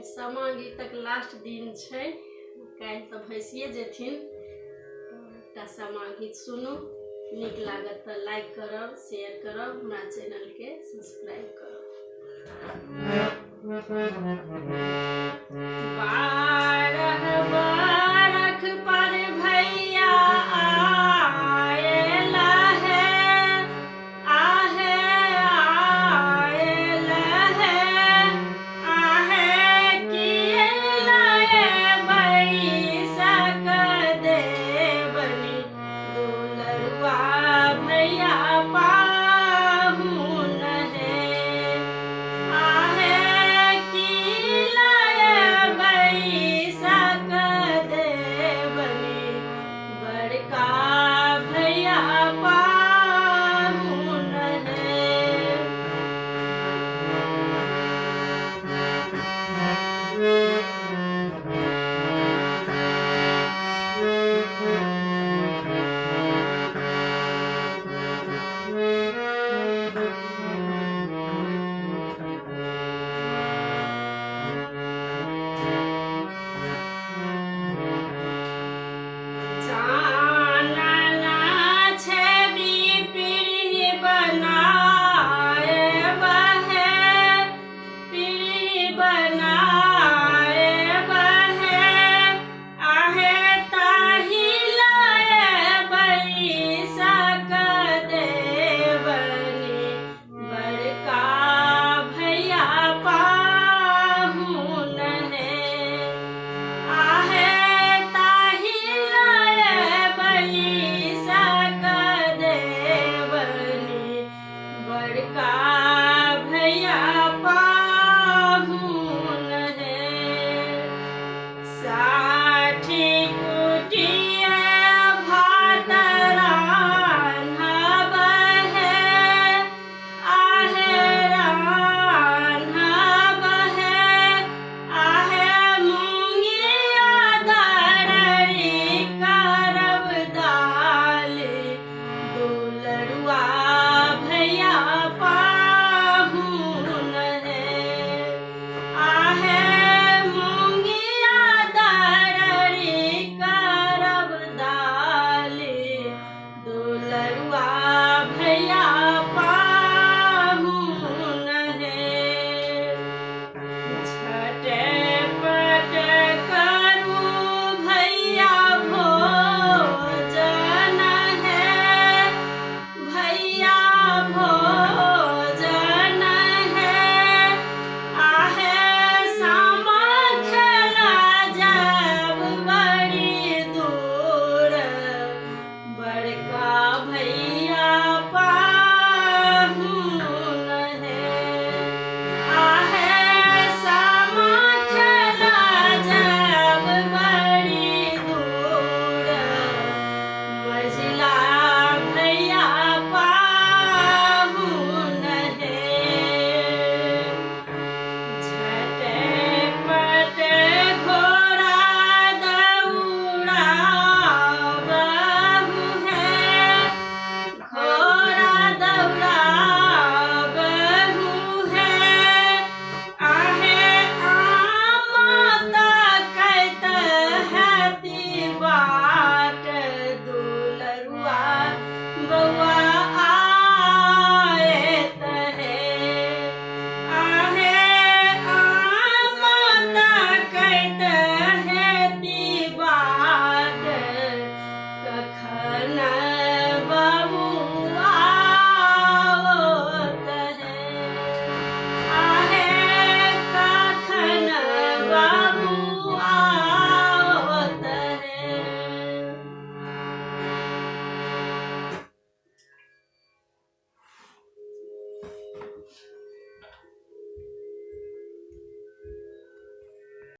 सामा गीतक लास्ट दिन छै, काल्हि तऽ भैंसिए जेथिन। एकटा सामा गीत सुनू, नीक लागत तऽ लाइक करब, शेयर करब, हमरा चैनलके सब्सक्राइब करब। बारह बरख पर भैया आयल है, आहे आयल है, आहे किए बैसक देबनी, दुलरुआ भैया पाहुन है, आहे किए बैसक देबनी, बड़का भैया पाहुन है। चानन छेदी पीढ़ी बनाए बहे, पीढ़ी बनाए बहे, आहे ताहि लाए बैसक देबनी, बड़का भैया पाहुन है, आहे ताहि लाए बैसक देबनी, बड़का भैया